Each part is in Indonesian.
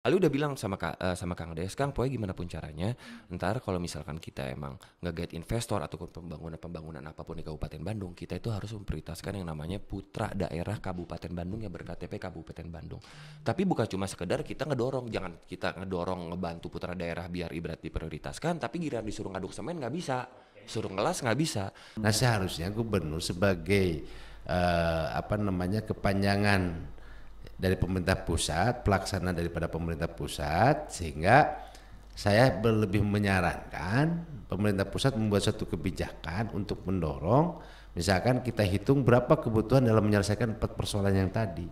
Ali udah bilang sama Kang Des, Kang, pokoknya gimana pun caranya, entar kalau misalkan kita emang nge-guide investor ataupun pembangunan apapun di Kabupaten Bandung, kita itu harus memprioritaskan yang namanya putra daerah Kabupaten Bandung yang ber-KTP Kabupaten Bandung. Tapi bukan cuma sekedar kita ngedorong, jangan kita ngedorong ngebantu putra daerah biar ibarat diprioritaskan, tapi giliran disuruh ngaduk semen nggak bisa, suruh ngelas nggak bisa. Nah, seharusnya gubernur sebagai kepanjangan dari pemerintah pusat, pelaksana daripada pemerintah pusat, sehingga saya lebih menyarankan pemerintah pusat membuat suatu kebijakan untuk mendorong, misalkan kita hitung berapa kebutuhan dalam menyelesaikan 4 persoalan yang tadi.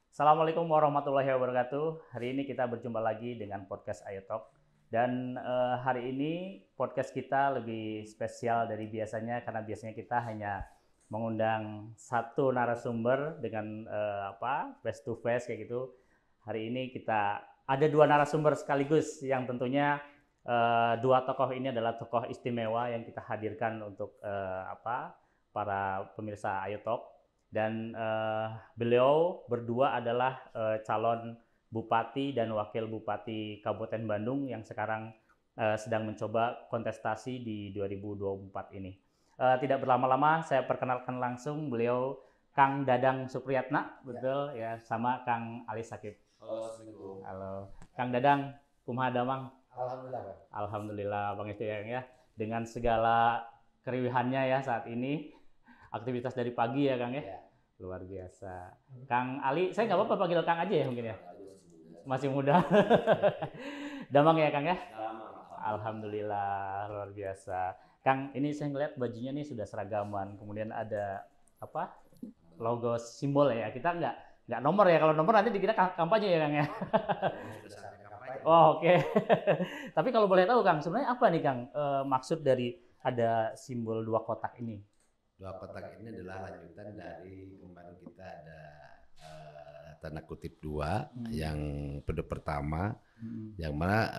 Assalamualaikum warahmatullahi wabarakatuh. Hari ini kita berjumpa lagi dengan podcast Ayo Talk. Dan hari ini podcast kita lebih spesial dari biasanya karena biasanya kita hanya mengundang satu narasumber dengan face to face kayak gitu. Hari ini kita ada dua narasumber sekaligus yang tentunya dua tokoh ini adalah tokoh istimewa yang kita hadirkan untuk para pemirsa Ayo Talk. Dan beliau berdua adalah calon Bupati dan Wakil Bupati Kabupaten Bandung yang sekarang sedang mencoba kontestasi di 2024 ini. Tidak berlama-lama, saya perkenalkan langsung beliau Kang Dadang Supriyatna, betul ya, sama Kang Ali Sakib. Halo, Halo, Kang Dadang, kumaha damang? Alhamdulillah. Alhamdulillah, Bang itu ya. Dengan segala keriuhannya ya saat ini, aktivitas dari pagi ya Kang ya. Luar biasa. Kang Ali, saya nggak apa-apa panggil Kang aja ya mungkin ya. Masih muda. Damang ya Kang ya? Alhamdulillah, luar biasa. Kang, ini saya ngeliat bajunya nih sudah seragaman. Kemudian ada logo simbol ya. Kita nggak nomor ya. Kalau nomor nanti dikira kampanye ya Kang ya. Oh, oke. Tapi kalau boleh tahu Kang, sebenarnya apa nih Kang maksud dari ada simbol dua kotak ini? Dua kotak ini adalah lanjutan dari kemarin kita ada tanda kutip dua, yang pada pertama, yang mana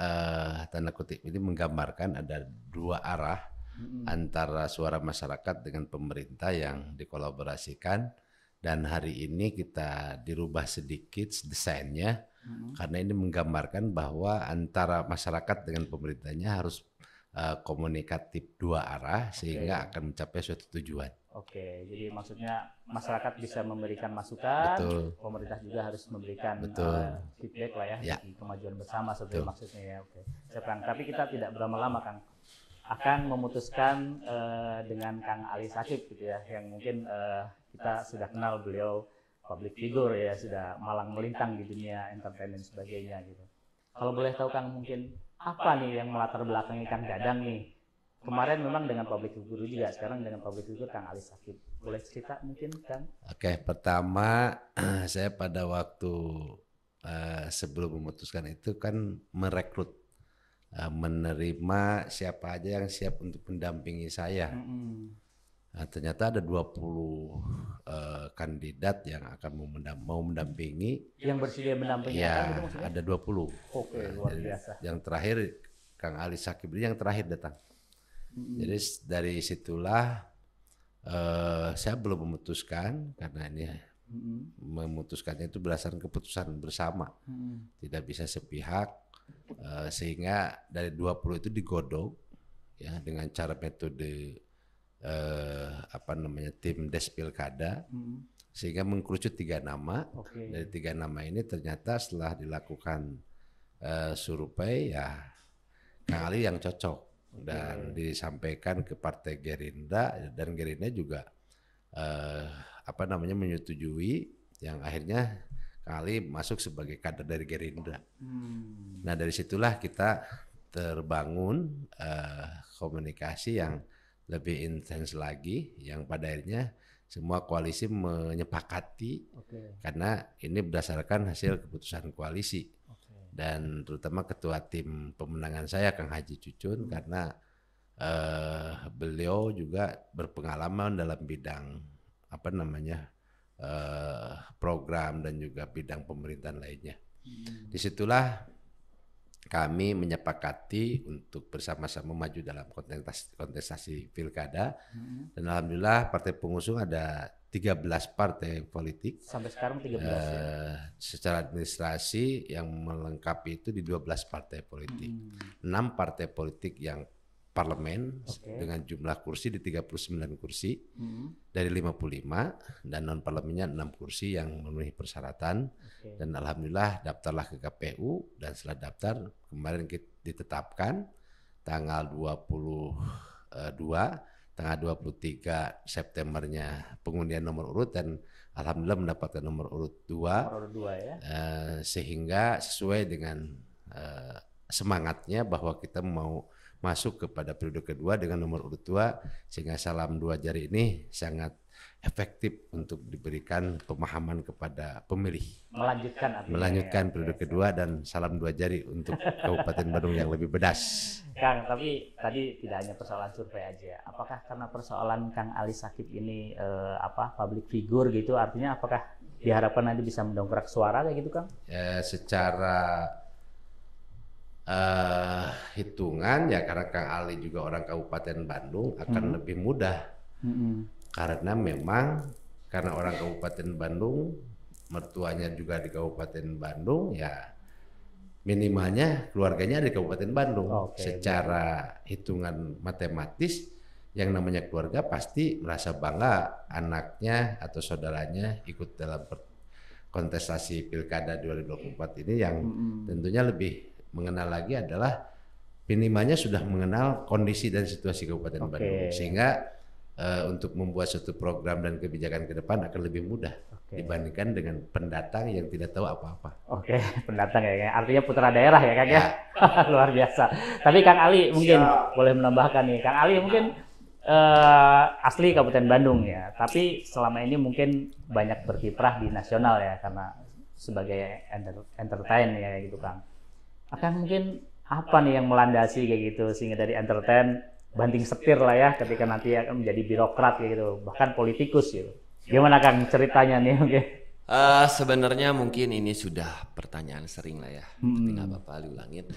tanda kutip ini menggambarkan ada dua arah antara suara masyarakat dengan pemerintah yang dikolaborasikan, dan hari ini kita dirubah sedikit desainnya karena ini menggambarkan bahwa antara masyarakat dengan pemerintahnya harus komunikatif dua arah sehingga akan mencapai suatu tujuan. Oke, jadi maksudnya masyarakat bisa memberikan masukan, Betul. pemerintah juga harus memberikan feedback lah ya, kemajuan bersama sebetulnya maksudnya ya. Oke, siap Kang. Tapi kita tidak berlama-lama Kang, akan memutuskan dengan Kang Ali Sakib gitu ya, yang mungkin kita sudah kenal beliau public figure ya, sudah malang melintang di dunia entertainment dan sebagainya gitu. Kalau boleh tahu Kang, mungkin apa nih yang melatar belakangi Kang Dadang nih? Kemarin memang dengan public figure juga, sekarang dengan public figure Kang Ali Sakib. Boleh cerita mungkin Kang? Oke, pertama saya pada waktu sebelum memutuskan itu kan merekrut, menerima siapa aja yang siap untuk mendampingi saya. Nah, ternyata ada 20 kandidat yang akan mau mendampingi. Yang bersedia mendampingi ya, Kang itu maksudnya? ada 20. Oke, luar biasa. Yang terakhir Kang Ali Sakib ini yang terakhir datang. Jadi dari situlah saya belum memutuskan karena ini memutuskannya itu berdasarkan keputusan bersama, tidak bisa sepihak, sehingga dari 20 itu digodok ya dengan cara metode tim des pilkada, sehingga mengkerucut 3 nama. Dari 3 nama ini ternyata setelah dilakukan survei ya Kang Ali yang cocok. Dan disampaikan ke Partai Gerindra, dan Gerindra juga menyetujui, yang akhirnya Kang Ali masuk sebagai kader dari Gerindra. Nah dari situlah kita terbangun komunikasi yang lebih intens lagi, yang pada akhirnya semua koalisi menyepakati, karena ini berdasarkan hasil keputusan koalisi. Dan terutama ketua tim pemenangan saya Kang Haji Cucun, karena beliau juga berpengalaman dalam bidang program dan juga bidang pemerintahan lainnya. Disitulah kami menyepakati untuk bersama-sama maju dalam kontestasi pilkada. Dan alhamdulillah partai pengusung ada 13 partai politik. Sampai sekarang 13 ya. Secara administrasi yang melengkapi itu di 12 partai politik. 6 partai politik yang parlemen dengan jumlah kursi di 39 kursi dari 55, dan non parlemennya 6 kursi yang memenuhi persyaratan. Dan alhamdulillah daftarlah ke KPU, dan setelah daftar kemarin ditetapkan tanggal 22, tanggal 23 Septembernya pengundian nomor urut, dan alhamdulillah mendapatkan nomor urut 2. Nomor 2 ya. Sehingga sesuai dengan semangatnya bahwa kita mau masuk kepada periode kedua dengan nomor urut 2, sehingga salam 2 jari ini sangat efektif untuk diberikan pemahaman kepada pemilih. Melanjutkan periode kedua dan salam 2 jari untuk Kabupaten Bandung yang lebih pedas. Kang, tapi tadi tidak hanya persoalan survei aja. Apakah karena persoalan Kang Ali Sakib ini public figure gitu, artinya apakah diharapkan nanti bisa mendongkrak suara kayak gitu, Kang? Secara hitungan ya, karena Kang Ali juga orang Kabupaten Bandung akan lebih mudah. Karena memang karena orang Kabupaten Bandung, mertuanya juga di Kabupaten Bandung, ya minimalnya keluarganya di Kabupaten Bandung. Secara hitungan matematis, yang namanya keluarga pasti merasa bangga anaknya atau saudaranya ikut dalam kontestasi pilkada 2024 ini, yang tentunya lebih mengenal lagi adalah minimalnya sudah mengenal kondisi dan situasi Kabupaten Bandung, sehingga untuk membuat suatu program dan kebijakan ke depan akan lebih mudah dibandingkan dengan pendatang yang tidak tahu apa-apa. Pendatang ya, artinya putra daerah ya, Kang ya. Luar biasa. Tapi Kang Ali mungkin boleh menambahkan nih, Kang Ali mungkin asli Kabupaten Bandung ya, tapi selama ini mungkin banyak berkiprah di nasional ya, karena sebagai entertain ya gitu, Kang. Akan mungkin apa nih yang melandasi kayak gitu sehingga dari entertain banting setir lah ya ketika nanti akan menjadi birokrat kayak gitu, bahkan politikus gitu. Gimana Kang ceritanya nih? Sebenarnya mungkin ini sudah pertanyaan sering lah ya, tapi nggak apa-apa, Ali ulangin.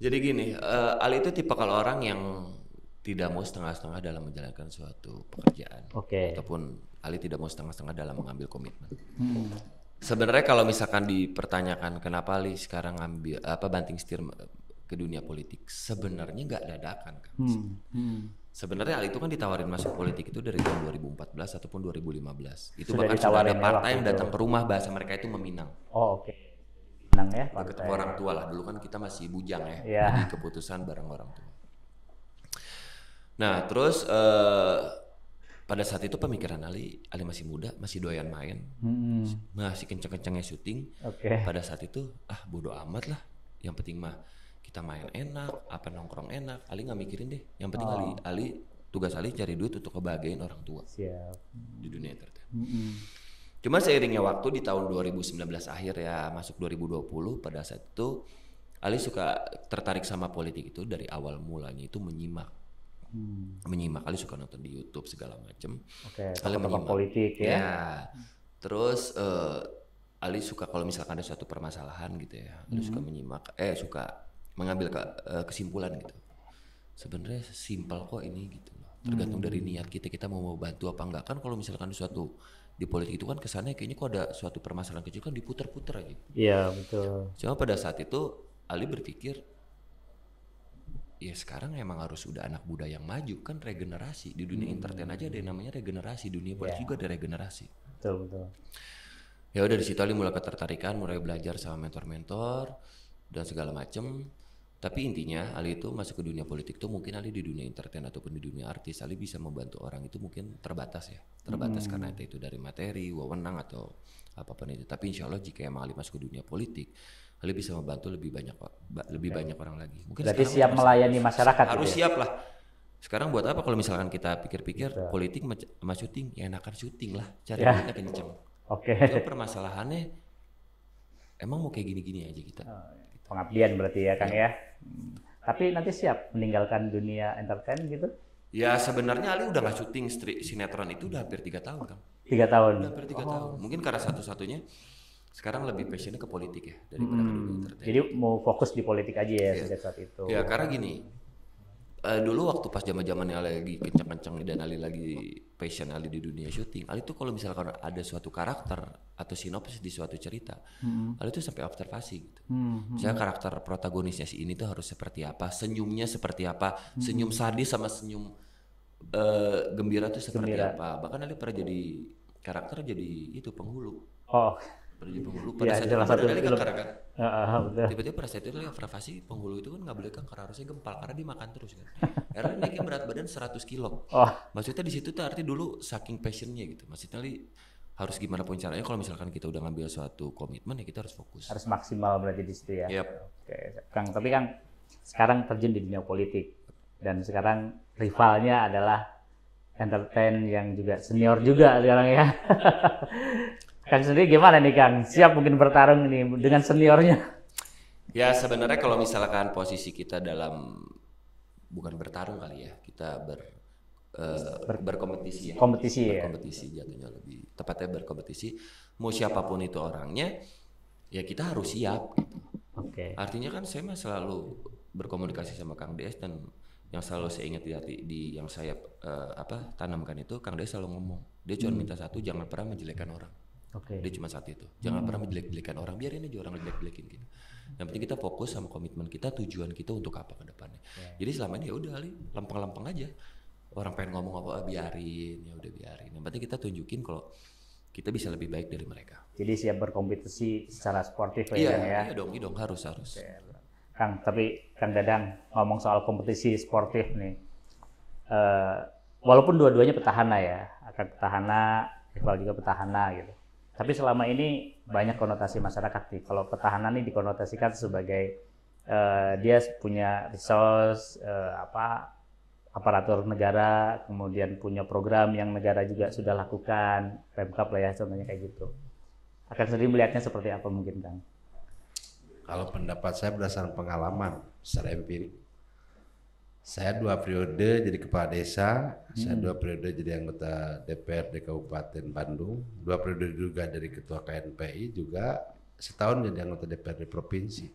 Jadi gini, Ali itu tipe kalau orang yang tidak mau setengah-setengah dalam menjalankan suatu pekerjaan, ataupun Ali tidak mau setengah-setengah dalam mengambil komitmen. Sebenarnya kalau misalkan dipertanyakan kenapa Ali sekarang ngambil banting setir ke dunia politik, sebenarnya nggak dadakan kan. Sebenarnya Ali itu kan ditawarin masuk politik itu dari tahun 2014 ataupun 2015. Itu bahkan sudah ada partai yang datang ke rumah, bahasa mereka itu meminang. Minang ya. Ketemu orang tua lah, dulu kan kita masih bujang ya. Jadi keputusan bareng orang tua. Nah terus pada saat itu pemikiran Ali masih muda, masih doyan main, masih kenceng-kencengnya syuting. Pada saat itu bodo amat lah, yang penting mah kita main enak, nongkrong enak. Ali nggak mikirin deh. Yang penting Ali tugas Ali cari duit untuk kebahagiaan orang tua. Di dunia entertain. Cuma seiringnya waktu di tahun 2019 akhir ya masuk 2020, pada saat itu Ali suka tertarik sama politik itu dari awal mulanya itu menyimak. Ali suka nonton di YouTube segala macam. Ali menyimak politik ya. Terus Ali suka kalau misalkan ada suatu permasalahan gitu ya, Ali suka menyimak, suka mengambil kesimpulan gitu. Sebenarnya simpel kok ini gitu loh. Tergantung dari niat kita mau bantu apa enggak. Kan kalau misalkan suatu di politik itu kan kesannya kayaknya kok ada suatu permasalahan kecil kan diputer-puter aja. Iya betul. Cuma pada saat itu Ali berpikir, ya sekarang emang harus udah anak muda yang maju, kan regenerasi di dunia entertain aja ada yang namanya regenerasi, dunia politik juga ada regenerasi. Betul. Ya udah di situ Ali mulai ketertarikan, mulai belajar sama mentor-mentor dan segala macem. Tapi intinya Ali itu masuk ke dunia politik tuh mungkin Ali di dunia entertain ataupun di dunia artis Ali bisa membantu orang itu mungkin terbatas ya, karena itu dari materi, wewenang atau apapun itu. Tapi insya Allah jika emang Ali masuk ke dunia politik, Ali bisa membantu lebih banyak orang lagi. Mungkin berarti siap melayani masyarakat. Harus siap lah. Sekarang buat apa kalau misalkan kita pikir-pikir politik sama syuting, ya enakan syuting lah, cari duitnya kenceng. Itu permasalahannya emang mau kayak gini-gini aja kita. Pengabdian berarti ya Kang ya. Tapi nanti siap meninggalkan dunia entertain gitu? Ya sebenarnya Ali udah nggak syuting sinetron itu udah hampir 3 tahun Kang. 3 tahun? Udah hampir 3 tahun. Mungkin karena satu-satunya sekarang lebih passionnya ke politik ya daripada ke dunia entertainment. Jadi mau fokus di politik aja ya sejak saat itu. Ya karena gini, dulu waktu pas zaman-zamannya lagi kencang-kencang dan Ali lagi passion Ali di dunia syuting, Ali tuh kalau misalkan ada suatu karakter atau sinopsis di suatu cerita, Ali tuh sampai observasi gitu. Misalnya karakter protagonisnya si ini tuh harus seperti apa, senyumnya seperti apa, senyum sadis sama senyum gembira tuh seperti apa. Bahkan Ali pernah jadi karakter jadi itu penghulu. Oh. Pada saat itu kali kan tiba-tiba pada saat itu observasi penghulu itu kan nggak boleh kan karena harusnya gempal karena dia makan terus kan karena naikin berat badan 100 kilo. Maksudnya di situ tuh arti dulu saking passionnya gitu, maksudnya harus gimana pun caranya kalau misalkan kita udah ngambil suatu komitmen ya kita harus fokus, harus maksimal berarti di situ ya. Oke, Kang, tapi Kang sekarang terjun di dunia politik dan sekarang rivalnya adalah entertain yang juga senior juga sekarang ya. Kang sendiri gimana nih Kang? Siap mungkin bertarung nih dengan seniornya? Ya sebenarnya kalau misalkan posisi kita dalam bukan bertarung kali ya, kita berkompetisi ya. Berkompetisi jatuhnya lebih tepatnya berkompetisi. Mau siapapun itu orangnya, ya kita harus siap gitu. Artinya kan saya mah selalu berkomunikasi sama Kang Des dan yang selalu saya ingat di hati yang saya tanamkan itu Kang Des selalu ngomong, dia cuma minta satu, jangan pernah menjelekkan orang. Dia cuma saat itu, jangan pernah menjelek-jelekan orang, biarin aja orang jelek-jelekin gitu. Yang penting kita fokus sama komitmen kita, tujuan kita untuk apa ke depannya. Jadi selama ini ya udah Ali, lempeng-lempeng aja. Orang pengen ngomong apa biarin, ya udah biarin. Yang penting kita tunjukin kalau kita bisa lebih baik dari mereka. Jadi siap berkompetisi secara sportif ya. Iya dong, harus. Kang, tapi Kang Dadang ngomong soal kompetisi sportif nih. Walaupun dua-duanya petahana ya, akan petahana, rival juga petahana gitu. Tapi selama ini banyak konotasi masyarakat nih. Kalau petahana nih dikonotasikan sebagai dia punya resource, aparatur negara, kemudian punya program yang negara juga sudah lakukan, Pemkab lah ya contohnya kayak gitu. Akan sendiri melihatnya seperti apa mungkin Kang? Kalau pendapat saya berdasarkan pengalaman secara empirik. Saya 2 periode jadi kepala desa, saya 2 periode jadi anggota DPRD Kabupaten Bandung, 2 periode juga dari ketua KNPI, juga setahun jadi anggota DPRD Provinsi.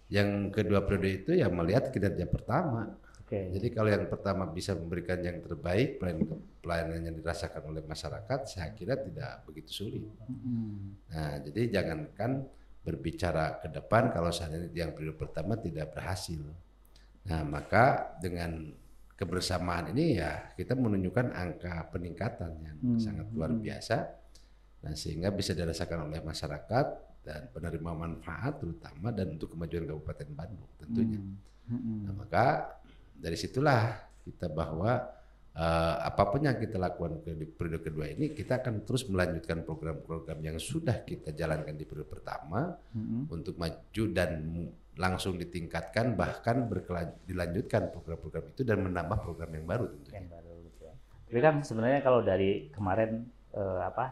Yang kedua periode itu ya melihat kinerja pertama. Jadi kalau yang pertama bisa memberikan yang terbaik, pelayanan yang dirasakan oleh masyarakat, saya kira tidak begitu sulit. Nah, jadi jangankan berbicara ke depan kalau seandainya yang periode pertama tidak berhasil. Nah, maka dengan kebersamaan ini ya kita menunjukkan angka peningkatan yang sangat luar biasa. Nah, sehingga bisa dirasakan oleh masyarakat dan penerima manfaat terutama dan untuk kemajuan Kabupaten Bandung tentunya. Nah, maka dari situlah kita bahwa apapun yang kita lakukan di periode kedua ini kita akan terus melanjutkan program-program yang sudah kita jalankan di periode pertama untuk maju dan langsung ditingkatkan bahkan dilanjutkan program-program itu dan menambah program yang baru tentunya. Gitu ya. Tapi kan sebenarnya kalau dari kemarin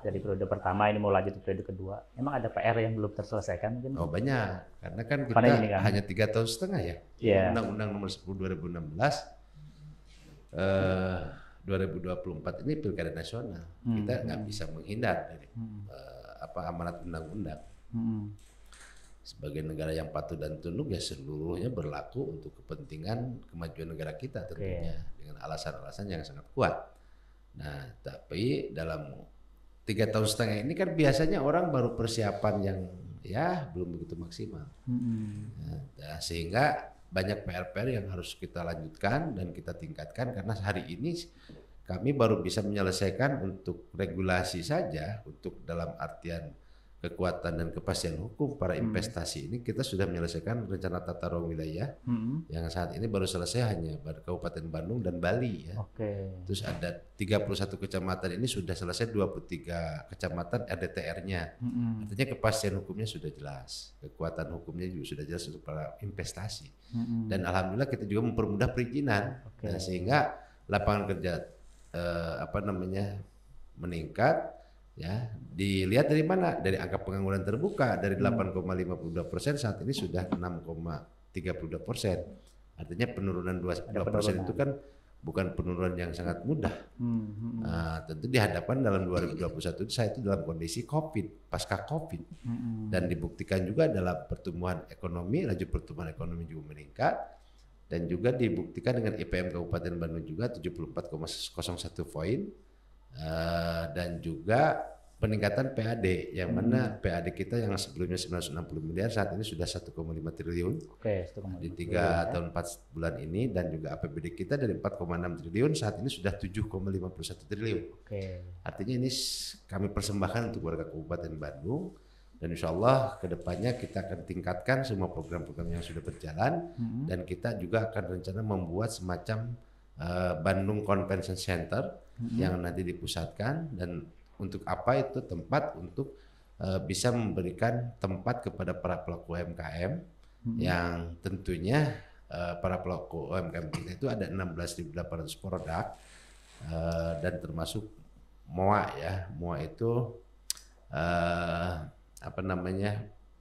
dari periode pertama ini mau lanjut ke periode kedua, emang ada PR yang belum terselesaikan mungkin? Oh banyak, karena kan kita hanya 3 tahun setengah ya. Undang-Undang nomor 10 2016 2024 ini pilkada nasional. Kita nggak bisa menghindar dari amanat undang-undang. Sebagai negara yang patuh dan tunduk ya seluruhnya berlaku untuk kepentingan kemajuan negara kita tentunya dengan alasan-alasan yang sangat kuat. Nah, tapi dalam 3 tahun setengah ini kan biasanya orang baru persiapan yang ya belum begitu maksimal. Nah, sehingga banyak PR-PR yang harus kita lanjutkan dan kita tingkatkan karena hari ini kami baru bisa menyelesaikan untuk regulasi saja, untuk dalam artian kekuatan dan kepastian hukum para investasi ini kita sudah menyelesaikan rencana tata ruang wilayah yang saat ini baru selesai hanya Kabupaten Bandung dan Bali ya. Terus ada 31 kecamatan ini sudah selesai 23 kecamatan RDTR-nya. Artinya kepastian hukumnya sudah jelas, kekuatan hukumnya juga sudah jelas untuk para investasi. Dan alhamdulillah kita juga mempermudah perizinan. Nah, sehingga lapangan kerja meningkat. Ya, dilihat dari mana? Dari angka pengangguran terbuka dari 8,52% saat ini sudah 6,32%. Artinya penurunan 2% itu kan bukan penurunan yang sangat mudah. Tentu dihadapkan dalam 2021 saya itu dalam kondisi COVID, pasca COVID, dan dibuktikan juga dalam pertumbuhan ekonomi, laju pertumbuhan ekonomi juga meningkat, dan juga dibuktikan dengan IPM Kabupaten Bandung juga 74,01 poin, dan juga peningkatan PAD, yang mana PAD kita yang sebelumnya 960 miliar saat ini sudah 1,5 triliun. Di 3 tahun 4 bulan ini, dan juga APBD kita dari 4,6 triliun saat ini sudah 7,51 triliun. Artinya ini kami persembahkan untuk warga Kabupaten Bandung, dan insya Allah kedepannya kita akan tingkatkan semua program-program yang sudah berjalan, dan kita juga akan rencana membuat semacam Bandung Convention Center yang nanti dipusatkan, dan untuk apa itu tempat untuk bisa memberikan tempat kepada para pelaku UMKM yang tentunya para pelaku UMKM kita itu ada 16.800 produk, dan termasuk MOA ya. MOA itu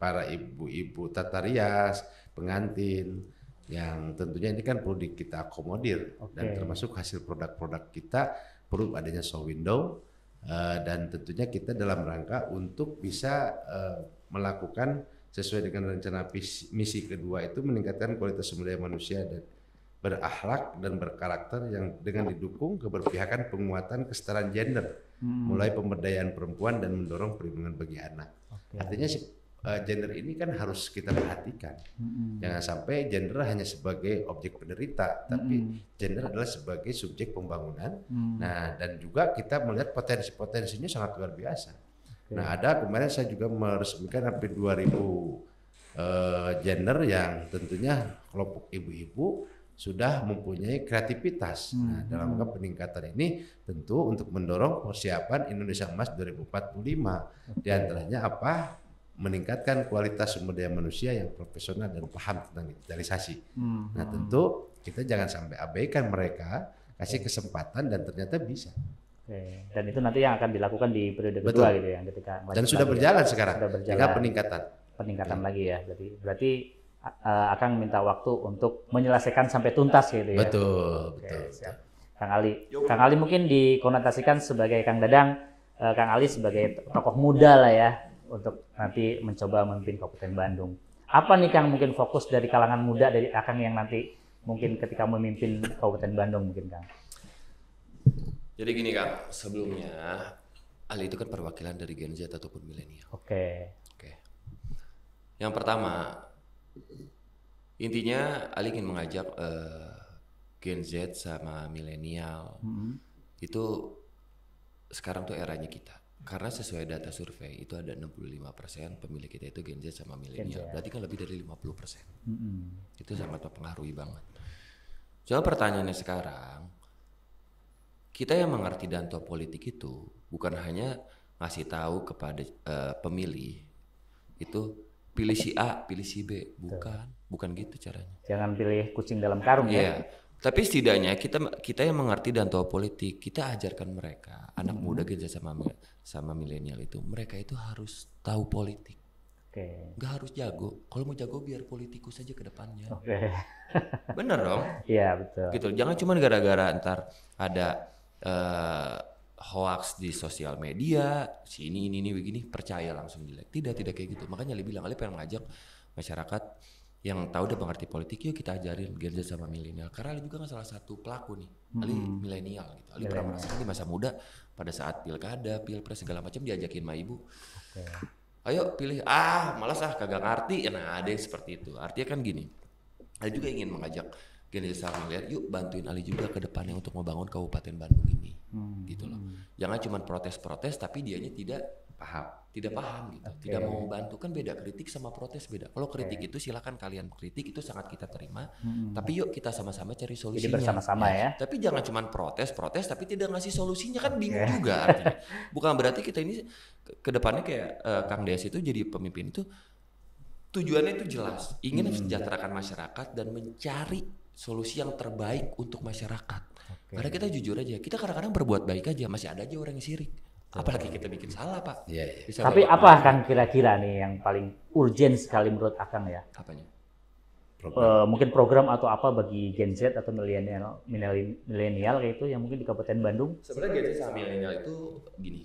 para ibu-ibu tata rias, pengantin, yang tentunya ini kan perlu kita akomodir, dan termasuk hasil produk-produk kita perlu adanya show window. Dan tentunya kita dalam rangka untuk bisa melakukan sesuai dengan rencana misi kedua itu, meningkatkan kualitas sumber daya manusia dan berakhlak dan berkarakter yang dengan didukung keberpihakan, penguatan kesetaraan gender, mulai pemberdayaan perempuan dan mendorong perlindungan bagi anak. Artinya gender ini kan harus kita perhatikan. Jangan sampai gender hanya sebagai objek penderita, tapi gender adalah sebagai subjek pembangunan. Nah, dan juga kita melihat potensi-potensinya sangat luar biasa. Nah, ada kemarin saya juga meresmikan hampir 2000 gender yang tentunya kelompok ibu-ibu sudah mempunyai kreativitas. Nah, dalam rangka peningkatan ini tentu untuk mendorong persiapan Indonesia Emas 2045. Di antaranya apa? Meningkatkan kualitas sumber daya manusia yang profesional dan paham tentang digitalisasi. Nah, tentu kita jangan sampai abaikan mereka, kasih kesempatan, dan ternyata bisa. Dan itu nanti yang akan dilakukan di periode kedua gitu ya, ketika dan sudah berjalan ya. Sekarang. Sudah berjalan. Peningkatan lagi ya. Berarti akan minta waktu untuk menyelesaikan sampai tuntas gitu ya. Betul. Siap. Kang Ali mungkin dikonotasikan sebagai Kang Dadang, Kang Ali sebagai tokoh muda lah ya, untuk nanti mencoba memimpin Kabupaten Bandung. Apa nih Kang mungkin fokus dari kalangan muda dari Akang yang nanti mungkin ketika memimpin Kabupaten Bandung mungkin Kang? Jadi gini Kang, sebelumnya Ali itu kan perwakilan dari Gen Z ataupun milenial. Oke. Yang pertama, intinya Ali ingin mengajak Gen Z sama milenial itu sekarang tuh eranya kita. Karena sesuai data survei itu ada 65% pemilih kita itu Gen Z sama milenial. Berarti kan lebih dari 50%. Itu sangat mempengaruhi banget. Coba pertanyaannya sekarang, kita yang mengerti danto politik itu bukan hanya ngasih tahu kepada pemilih itu pilih si A, pilih si B, bukan gitu caranya. Jangan pilih kucing dalam karung ya. Tapi setidaknya kita yang mengerti danto politik, kita ajarkan mereka, anak muda Gen Z sama milenial itu, mereka itu harus tahu politik. Nggak harus jago. Kalau mau jago biar politikus saja ke depannya. Bener dong? Iya betul. Gitu. Jangan cuma gara-gara ntar ada hoax di sosial media, si ini begini, percaya langsung jelek. Tidak kayak gitu. Makanya Ali bilang, Ali pengen ngajak masyarakat yang tahu dan mengerti politik, yuk kita ajarin Gen Z sama milenial. Karena Ali juga kan salah satu pelaku nih, Ali milenial gitu. Ali pernah merasakan di masa muda pada saat pilkada, pilpres segala macam diajakin sama ibu. Ayo pilih, malas kagak ngerti. Nah ada yang seperti itu. Artinya kan gini, Ali juga ingin mengajak Gen Z sama milenial, yuk bantuin Ali juga ke depannya untuk membangun Kabupaten Bandung ini. Gitu loh. Jangan cuma protes-protes tapi dianya tidak paham gitu. Tidak mau bantu, kan beda kritik sama protes beda. Kalau kritik itu silakan kalian kritik, itu sangat kita terima. Tapi yuk kita sama-sama cari solusinya. Jadi bersama-sama ya. Tapi jangan cuma protes tapi tidak ngasih solusinya, kan bingung juga artinya. Bukan berarti kita ini ke depannya kayak Kang Des itu jadi pemimpin itu tujuannya itu jelas, ingin mensejahterakan masyarakat dan mencari solusi yang terbaik untuk masyarakat. Karena kita jujur aja, kita kadang-kadang berbuat baik aja, masih ada aja orang yang sirik. Apalagi kita bikin salah Pak. Tapi apa Kang kira-kira nih yang paling urgent sekali menurut Akang ya? Apanya? mungkin program atau apa bagi Gen Z atau milenial kayak itu yang mungkin di Kabupaten Bandung? Sebenarnya Gen Z sama milenial itu gini.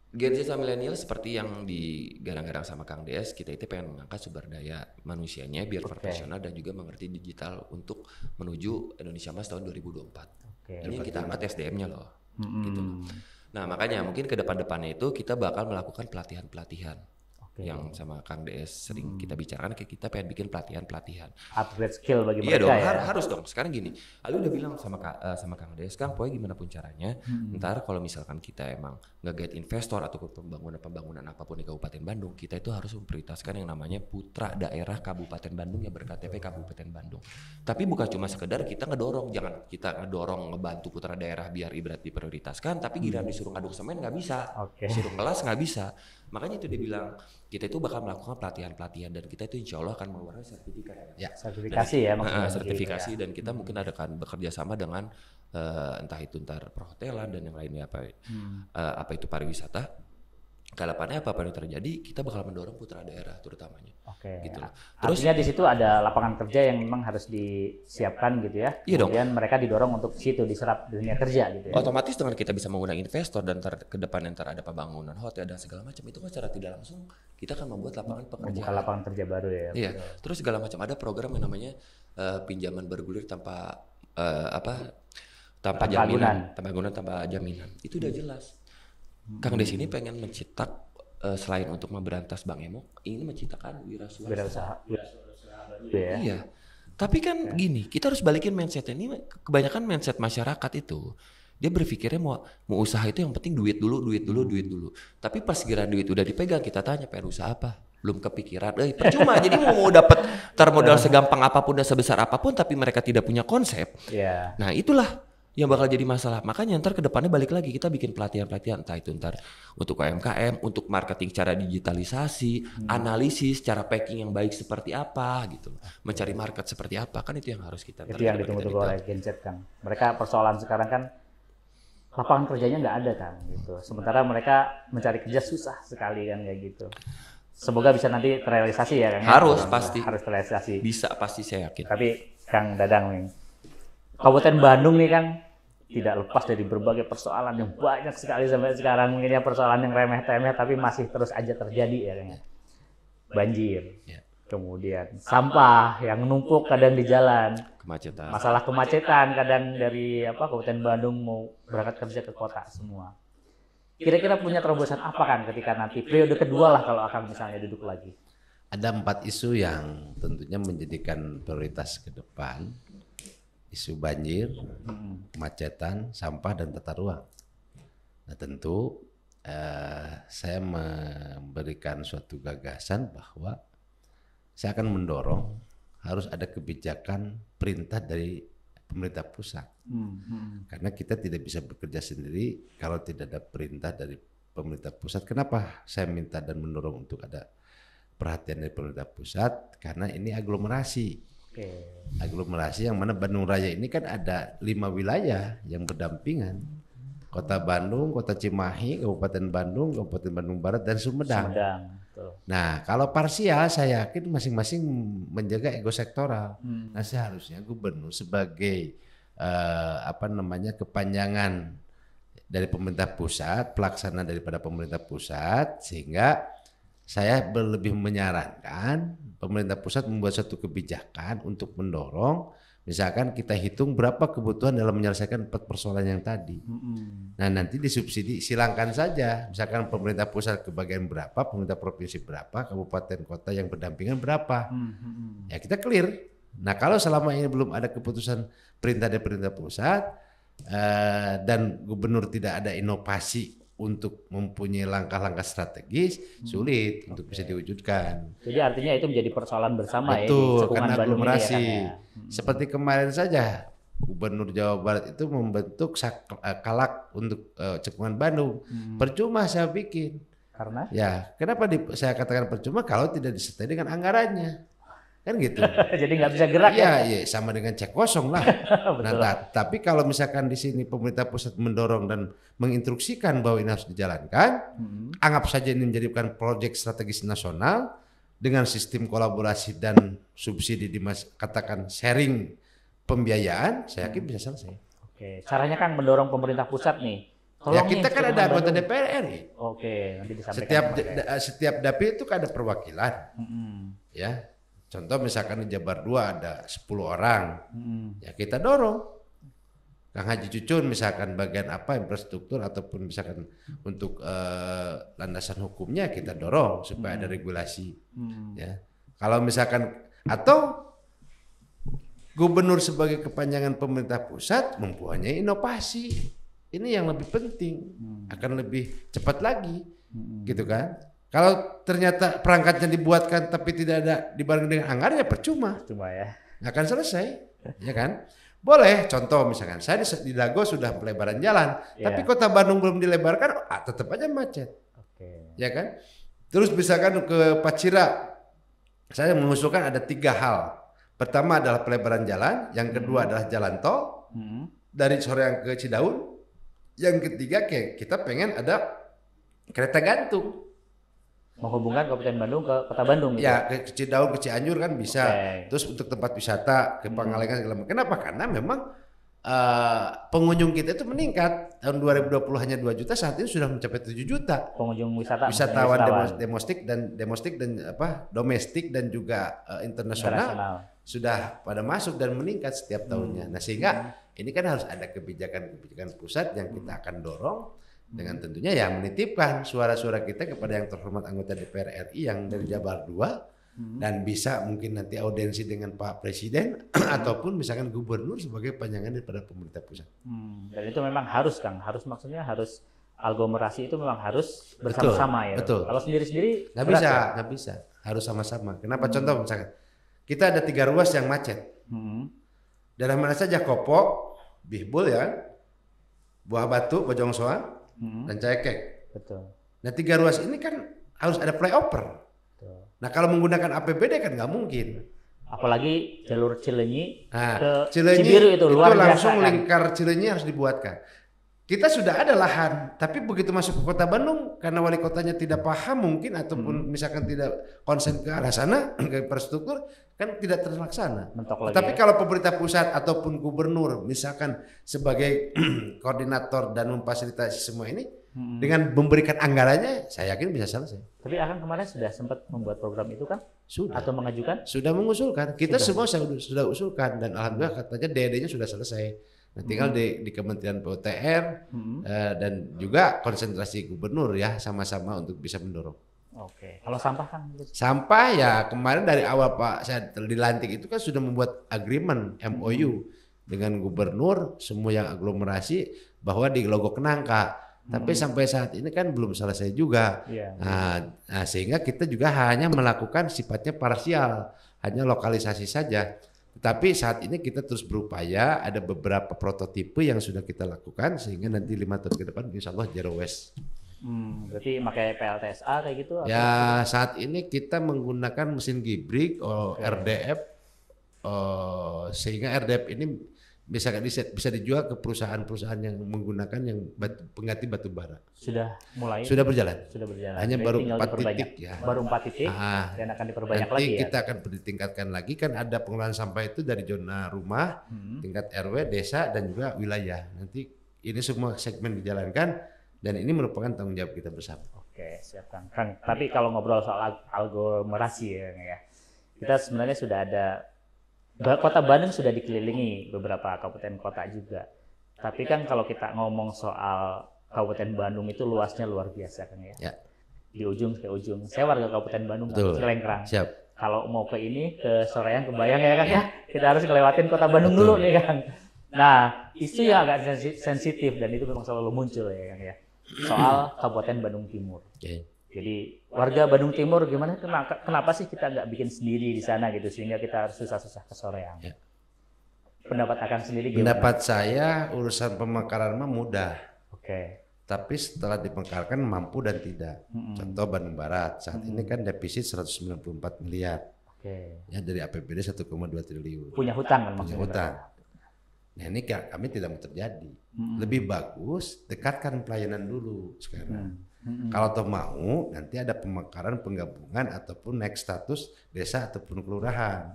Gen Z sama milenial seperti yang digarang-garang sama Kang Des, kita itu pengen mengangkat sumber daya manusianya biar profesional dan juga mengerti digital untuk menuju Indonesia Emas tahun 2024. Ini yang kita angkat SDM-nya loh. Gitu. Nah makanya mungkin ke depan-depannya itu kita bakal melakukan pelatihan-pelatihan. Yang sama Kang DS sering kita bicarakan, kita pengen bikin pelatihan-pelatihan. Upgrade skill bagi mereka dong, ya. Harus dong. Sekarang gini, Ali udah bilang sama Kang DS, Kang, pokoknya gimana pun caranya, ntar kalau misalkan kita emang nge-guide investor atau pembangunan apapun di Kabupaten Bandung, kita itu harus memprioritaskan yang namanya putra daerah Kabupaten Bandung yang berKTP Kabupaten Bandung. Tapi bukan cuma sekedar kita ngedorong, jangan kita ngedorong ngebantu putra daerah biar ibarat diprioritaskan, tapi giliran disuruh ngaduk semen nggak bisa, disuruh ngelas nggak bisa. Makanya itu dia bilang kita itu bakal melakukan pelatihan-pelatihan dan kita itu insya Allah akan mengeluarkan sertifikat. Ya, sertifikasi ya maksudnya. Sertifikasi dan kita mungkin akan bekerja sama dengan entah itu perhotelan dan yang lainnya apa itu pariwisata. Kalapannya apapun yang terjadi, kita bakal mendorong putra daerah terutamanya. Gitu loh. Terus artinya di situ ada lapangan kerja yang memang harus disiapkan gitu ya. Iya kemudian mereka didorong untuk situ diserap dunia kerja gitu ya. Otomatis dengan kita bisa mengundang investor dan ke depan ada pembangunan hotel dan segala macam itu kan secara tidak langsung kita akan membuat lapangan pekerjaan. Membuka lapangan kerja baru ya. Iya. Terus segala macam ada program yang namanya pinjaman bergulir tanpa jaminan, tanpa jaminan. Itu udah jelas. Kang Des ini pengen mencetak selain untuk memberantas Bang Emok, ingin menciptakan wirausaha. Iya. Tapi kan gini, kita harus balikin mindset ini. Kebanyakan mindset masyarakat itu dia berpikirnya mau usaha itu yang penting duit dulu. Tapi pas kira duit udah dipegang, kita tanya pengen usaha apa? Belum kepikiran. Percuma. Jadi mau dapat modal segampang apapun dan sebesar apapun, tapi mereka tidak punya konsep. Nah itulah yang bakal jadi masalah. Makanya ntar ke depannya balik lagi kita bikin pelatihan-pelatihan entah itu ntar untuk UMKM, untuk marketing cara digitalisasi, analisis cara packing yang baik seperti apa gitu. Mencari market seperti apa, kan itu yang harus kita. Itu yang ditunggu-tunggu oleh Gen Z kan. Mereka persoalan sekarang kan lapangan kerjanya nggak ada kan gitu. Sementara mereka mencari kerja susah sekali kan kayak gitu. Semoga bisa nanti terrealisasi ya Kang. Harus pasti. Harus terrealisasi. Bisa pasti saya yakin. Tapi Kang Dadang nih, Kabupaten Bandung nih kan tidak lepas dari berbagai persoalan yang banyak sekali sampai sekarang, mungkin ya persoalan yang remeh-temeh tapi masih terus aja terjadi ya Kang. Banjir, kemudian sampah yang numpuk kadang di jalan, kemacetan. Masalah kemacetan kadang dari Kabupaten Bandung mau berangkat kerja ke kota semua. Kira-kira punya terobosan apa kan ketika nanti periode kedua lah kalau akan misalnya duduk lagi? Ada 4 isu yang tentunya menjadikan prioritas ke depan. Isu banjir, kemacetan, sampah, dan tata ruang. Nah tentu saya memberikan suatu gagasan bahwa saya akan mendorong harus ada kebijakan perintah dari pemerintah pusat. Karena kita tidak bisa bekerja sendiri kalau tidak ada perintah dari pemerintah pusat. Kenapa saya minta dan mendorong untuk ada perhatian dari pemerintah pusat? Karena ini aglomerasi. Aglomerasi yang mana Bandung Raya ini kan ada 5 wilayah yang berdampingan. Kota Bandung, Kota Cimahi, Kabupaten Bandung, Kabupaten Bandung Barat, dan Sumedang. Nah, kalau parsial saya yakin masing-masing menjaga ego sektoral. Nah, seharusnya gubernur sebagai kepanjangan dari pemerintah pusat, pelaksana daripada pemerintah pusat, sehingga saya lebih menyarankan pemerintah pusat membuat satu kebijakan untuk mendorong, misalkan kita hitung berapa kebutuhan dalam menyelesaikan 4 persoalan yang tadi. Nah nanti disubsidi, silangkan saja, misalkan pemerintah pusat kebagian berapa, pemerintah provinsi berapa, kabupaten kota yang berdampingan berapa. Ya kita clear. Nah kalau selama ini belum ada keputusan perintah dari pemerintah pusat dan gubernur tidak ada inovasi untuk mempunyai langkah-langkah strategis, sulit untuk bisa diwujudkan. Jadi artinya itu menjadi persoalan bersama. Betul, ya di karena aglomerasi. Ya. Seperti kemarin saja, Gubernur Jawa Barat itu membentuk kalak untuk cekungan Bandung. Percuma saya bikin. Karena? Ya, kenapa saya katakan percuma kalau tidak disertai dengan anggarannya. Kan gitu. Jadi nggak bisa gerak ya? Iya, sama dengan cek kosong lah. Nah, tapi kalau misalkan di sini pemerintah pusat mendorong dan menginstruksikan bahwa ini harus dijalankan, anggap saja ini menjadikan proyek strategis nasional, dengan sistem kolaborasi dan subsidi katakan sharing pembiayaan, saya yakin bisa selesai. Oke, caranya Kang mendorong pemerintah pusat nih. Ya Tolong kita nih, kan ada Kecamatan anggota Bandung. DPR RI. Oke, nanti disampaikan. Setiap dapil itu kan ada perwakilan. Ya, contoh misalkan di Jabar 2 ada 10 orang. Ya kita dorong. Kang Haji Cucun misalkan bagian apa infrastruktur ataupun misalkan untuk landasan hukumnya kita dorong supaya ada regulasi. Ya, kalau misalkan atau gubernur sebagai kepanjangan pemerintah pusat mempunyai inovasi. Ini yang lebih penting, akan lebih cepat lagi, gitu kan? Kalau ternyata perangkatnya dibuatkan tapi tidak ada dibarengi dengan anggaran ya percuma, ya. Nggak akan selesai, ya kan? Boleh, contoh misalkan saya di Dago sudah pelebaran jalan, tapi Kota Bandung belum dilebarkan, tetap aja macet, ya kan? Terus misalkan ke Pacira, saya mengusulkan ada 3 hal. Pertama adalah pelebaran jalan, yang kedua adalah jalan tol dari Soreang ke Cidaun. Yang ketiga kita pengen ada kereta gantung. Menghubungkan Kabupaten Bandung ke Kota Bandung gitu? Ya, ke Cidaun, ke Cianjur kan bisa. Terus untuk tempat wisata, ke Pangalengan segala macam. Kenapa? Karena memang pengunjung kita itu meningkat. Tahun 2020 hanya 2 juta, saat ini sudah mencapai 7 juta. Pengunjung wisatawan domestik dan juga internasional sudah pada masuk dan meningkat setiap tahunnya. Nah, sehingga ini kan harus ada kebijakan pusat yang kita akan dorong dengan tentunya ya menitipkan suara-suara kita kepada yang terhormat anggota DPR RI yang dari Jabar 2 dan bisa mungkin nanti audiensi dengan Pak Presiden ataupun misalkan gubernur sebagai panjangan daripada pemerintah pusat. Dan itu memang harus Kang, maksudnya harus aglomerasi itu memang harus bersama-sama ya. Betul. Kalau sendiri-sendiri nggak bisa, harus sama-sama. Kenapa? Contoh misalkan kita ada 3 ruas yang macet. Daerah mana saja? Kopo, Bihbul ya, Buah Batu, Bojong Soang, dan Cekek. Betul. Nah 3 ruas ini kan harus ada flyover. Nah kalau menggunakan APBD kan nggak mungkin. Apalagi jalur Cileunyi ke Cileunyi Cibiru itu luar biasa. Langsung lingkar Cileunyi harus dibuatkan. Kita sudah ada lahan, tapi begitu masuk ke Kota Bandung karena wali kotanya tidak paham mungkin ataupun misalkan tidak konsen ke arah sana ke infrastruktur kan tidak terlaksana. Tapi kalau pemerintah pusat ataupun gubernur misalkan sebagai koordinator dan memfasilitasi semua ini dengan memberikan anggarannya, saya yakin bisa selesai. Tapi Akang kemarin sudah sempat membuat program itu kan? Sudah. Atau mengajukan? Sudah mengusulkan. Kita semua sudah usulkan dan alhamdulillah katanya DD-nya sudah selesai. Nah, tinggal di Kementerian PUTR dan juga konsentrasi gubernur ya sama-sama untuk bisa mendorong. Oke. Kalau sampah kan? Sampah ya kemarin dari awal Pak saya dilantik itu kan sudah membuat agreement MOU dengan gubernur semua yang aglomerasi bahwa di Logo Kenangka. Tapi sampai saat ini kan belum selesai juga. Nah, sehingga kita juga hanya melakukan sifatnya parsial, hanya lokalisasi saja. Tapi saat ini kita terus berupaya, ada beberapa prototipe yang sudah kita lakukan sehingga nanti 5 tahun ke depan insya Allah zero waste. Berarti pakai PLTSA kayak gitu? Ya saat ini kita menggunakan mesin gibrig RDF sehingga RDF ini bisa dijual ke perusahaan-perusahaan yang menggunakan yang pengganti batu bara. Sudah mulai? Sudah berjalan. Jadi Hanya baru 4 titik ya. Baru 4 titik dan akan diperbanyak lagi ya? Nanti kita akan ditingkatkan lagi kan ada pengelolaan sampah itu dari zona rumah, tingkat RW, desa dan juga wilayah. Nanti ini semua segmen dijalankan dan ini merupakan tanggung jawab kita bersama. Oke, siap Kang. Tapi kalau ngobrol soal aglomerasi ya, kita sebenarnya sudah ada Kota Bandung sudah dikelilingi beberapa kabupaten kota juga. Tapi kan kalau kita ngomong soal Kabupaten Bandung itu luasnya luar biasa kan ya. Di ujung ke ujung. Saya warga Kabupaten Bandung, Cilengkrang. Siap. Kalau mau ke ini ke Soreang kebayang ya kan ya. Kita harus ngelewatin Kota Bandung dulu nih kan. Nah, isu yang agak sensitif dan itu memang selalu muncul ya kan ya. Soal Kabupaten Bandung Timur. Jadi warga Bandung Timur gimana? Kenapa sih kita nggak bikin sendiri di sana gitu sehingga kita harus susah-susah ke Soreang? Pendapat Akang sendiri gimana? Pendapat saya urusan pemekaran mah mudah. Tapi setelah dimekarkan mampu dan tidak. Contoh Bandung Barat saat ini kan defisit 194 miliar. Ya dari APBD 1,2 triliun. Punya hutang kan maksudnya? Punya hutang. Nah ini kami tidak mau terjadi. Lebih bagus dekatkan pelayanan dulu sekarang. Kalau toh mau, nanti ada pemekaran penggabungan ataupun naik status desa ataupun kelurahan.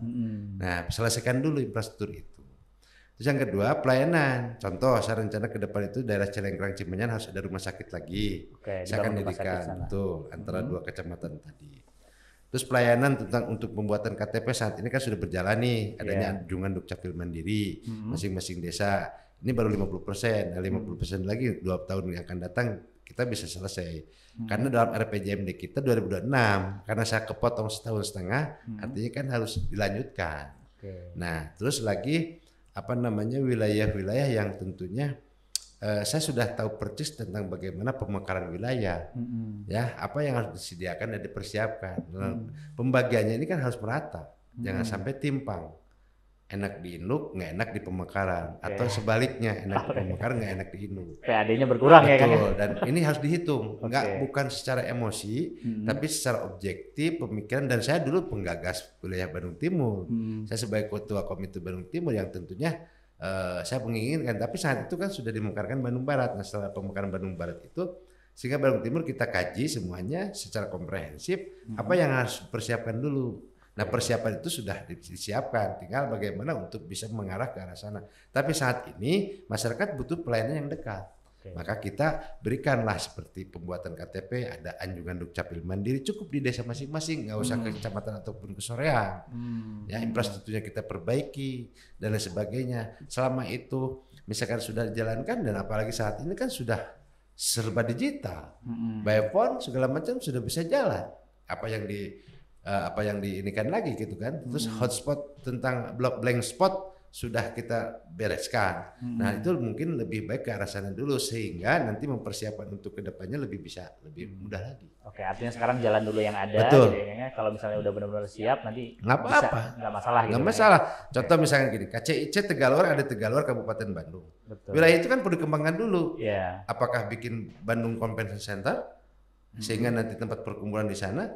Nah, selesaikan dulu infrastruktur itu. Terus yang kedua, pelayanan. Contoh, saya rencana ke depan itu daerah Celengkrang Cimenyan harus ada rumah sakit lagi. Saya akan dirikan, betul, antara dua kecamatan tadi. Terus pelayanan tentang untuk pembuatan KTP saat ini kan sudah berjalan nih, adanya anjungan Dukcapil Mandiri masing-masing desa. Ini baru 50%, nah 50% lagi 2 tahun yang akan datang kita bisa selesai. Karena dalam RPJMD kita 2026, karena saya kepotong setahun setengah, artinya kan harus dilanjutkan. Nah, terus lagi wilayah-wilayah yang tentunya saya sudah tahu persis tentang bagaimana pemekaran wilayah, ya apa yang harus disediakan dan dipersiapkan. Pembagiannya ini kan harus merata, jangan sampai timpang. Enak di Induk, nggak enak di pemekaran, atau sebaliknya enak di pemekaran, nggak enak di Induk. PAD-nya berkurang. Betul, ya kan? Dan ini harus dihitung, bukan secara emosi, tapi secara objektif pemikiran. Dan saya dulu penggagas wilayah Bandung Timur, saya sebagai ketua komite Bandung Timur yang tentunya saya menginginkan, tapi saat itu kan sudah dimekarkan Bandung Barat. Nah, setelah pemekaran Bandung Barat itu, sehingga Bandung Timur kita kaji semuanya secara komprehensif, apa yang harus dipersiapkan dulu. Nah, persiapan itu sudah disiapkan, tinggal bagaimana untuk bisa mengarah ke arah sana. Tapi saat ini masyarakat butuh pelayanan yang dekat. Maka kita berikanlah seperti pembuatan KTP, ada anjungan Dukcapil Mandiri, cukup di desa masing-masing, nggak usah ke kecamatan ataupun ke soreang. Ya, infrastrukturnya kita perbaiki dan lain sebagainya. Selama itu misalkan sudah dijalankan, dan apalagi saat ini kan sudah serba digital, by phone segala macam sudah bisa jalan. Apa yang diinikan lagi gitu kan. Terus hotspot tentang blank spot sudah kita bereskan. Nah, itu mungkin lebih baik ke arah sana dulu sehingga nanti mempersiapkan untuk kedepannya lebih mudah lagi. Oke, artinya sekarang jalan dulu yang ada. Betul. Gitu, ya. Kalau misalnya udah benar-benar siap nanti nggak apa-apa, nggak masalah. Nggak masalah. Contoh misalnya gini, KCIC Tegalor ada Tegalor Kabupaten Bandung. Betul. Wilayah itu kan perlu dikembangkan dulu. Yeah. Apakah bikin Bandung Convention Center sehingga nanti tempat perkumpulan di sana.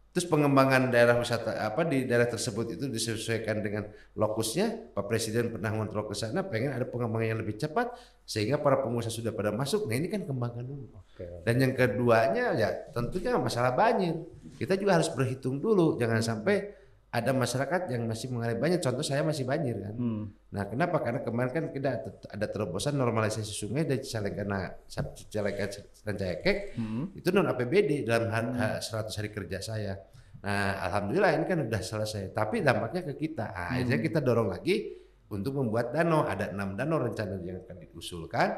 Terus pengembangan daerah wisata di daerah tersebut itu disesuaikan dengan lokusnya. Pak Presiden pernah ngontrol ke sana, pengen ada pengembangan yang lebih cepat sehingga para pengusaha sudah pada masuk. Nah, ini kan kembangkan dulu. Dan yang keduanya ya tentunya masalah banjir. Kita juga harus berhitung dulu, jangan sampai ada masyarakat yang masih mengalami banjir. Contoh saya masih banjir kan. Nah, kenapa? Karena kemarin kan kita ada terobosan normalisasi sungai dari Cicalengka dan Cayakek itu non APBD dalam 100 hari kerja saya. Nah, alhamdulillah ini kan udah selesai. Tapi dampaknya ke kita. Akhirnya kita dorong lagi untuk membuat danau. Ada 6 danau rencana yang akan diusulkan.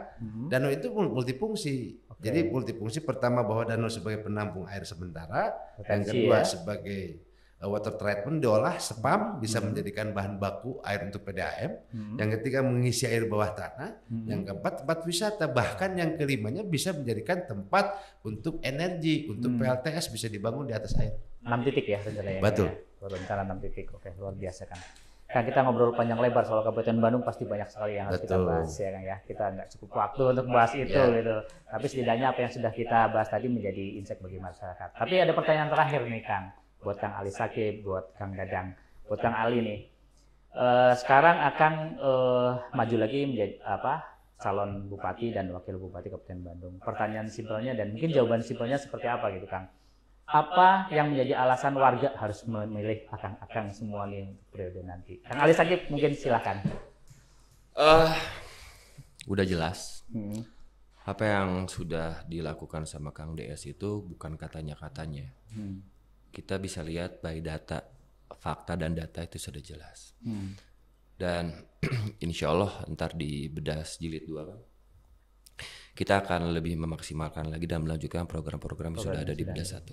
Danau itu multifungsi. Jadi multifungsi pertama bahwa danau sebagai penampung air sementara, yang kedua sebagai water treatment, diolah spam bisa menjadikan bahan baku air untuk PDAM. Yang ketiga mengisi air bawah tanah. Yang keempat tempat wisata. Bahkan yang kelimanya bisa menjadikan tempat untuk energi, untuk PLTS bisa dibangun di atas air. 6 titik ya rencananya. Betul. Ya? Rencana 6 titik. Oke, luar biasa kan. Kan kita ngobrol panjang lebar soal Kabupaten Bandung, pasti banyak sekali yang harus kita bahas ya kan ya. Kita nggak cukup waktu untuk bahas itu gitu. Tapi setidaknya apa yang sudah kita bahas tadi menjadi insight bagi masyarakat. Tapi ada pertanyaan terakhir nih Kang. Buat Kang Ali Sakib, buat Kang Dadang, buat Kang Ali nih. Sekarang akan maju lagi menjadi calon bupati dan wakil bupati Kabupaten Bandung. Pertanyaan simpelnya dan mungkin jawaban simpelnya seperti apa gitu Kang? Apa yang menjadi alasan warga harus memilih akang-akang semua nih untuk periode nanti? Kang Ali Sakib mungkin silakan. Udah jelas. Apa yang sudah dilakukan sama Kang DS itu bukan katanya-katanya. Kita bisa lihat by data, fakta dan data itu sudah jelas. Dan insya Allah ntar di Bedas Jilid 2 kan, kita akan lebih memaksimalkan lagi dan melanjutkan program-program yang sudah ada di Bedas 1.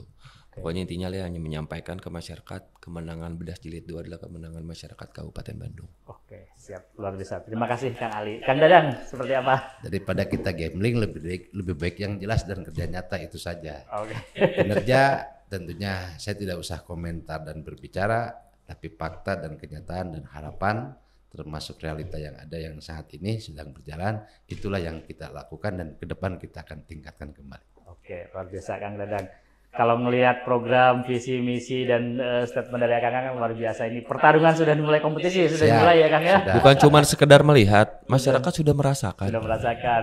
Pokoknya intinya hanya menyampaikan ke masyarakat kemenangan Bedas Jilid 2 adalah kemenangan masyarakat Kabupaten Bandung. Oke, siap, luar biasa. Terima kasih Kang Ali. Kang Dadang, seperti apa? Daripada kita gambling lebih baik yang jelas dan kerja nyata itu saja. Kinerja tentunya saya tidak usah komentar dan berbicara, tapi fakta dan kenyataan dan harapan termasuk realita yang ada yang saat ini sedang berjalan, itulah yang kita lakukan dan ke depan kita akan tingkatkan kembali. Oke, luar biasa Kang Dadang. Kalau melihat program, visi, misi, dan statement dari Kang luar biasa ini. Pertarungan sudah mulai, kompetisi sudah mulai ya Kang ya? Bukan cuma sekedar melihat, masyarakat sudah merasakan. Sudah merasakan,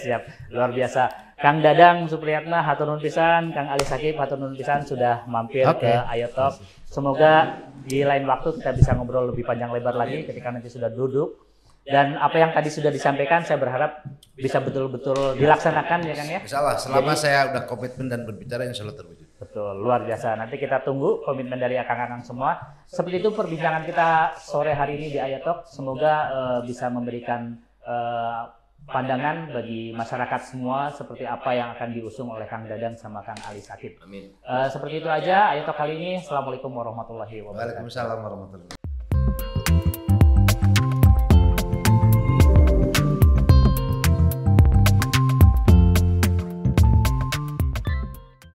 siap. Luar biasa. Kang Dadang Supriyatna hatur nuhun pisan, Kang Ali Sakib hatur nuhun pisan sudah mampir ke Ayo Talk. Semoga di lain waktu kita bisa ngobrol lebih panjang lebar lagi ketika nanti sudah duduk. Dan apa yang tadi sudah disampaikan saya berharap bisa betul-betul dilaksanakan ya Kang ya. Insyaallah selama saya udah komitmen dan berbicara insya Allah terwujud. Betul, luar biasa. Nanti kita tunggu komitmen dari akang-akang semua. Seperti itu perbincangan kita sore hari ini di Ayo Talk. Semoga bisa memberikan pandangan bagi masyarakat semua seperti apa yang akan diusung oleh Kang Dadang sama Kang Ali Sakib. Amin. Seperti itu aja Ayo Talk kali ini. Assalamualaikum warahmatullahi wabarakatuh. Waalaikumsalam warahmatullahi wabarakatuh.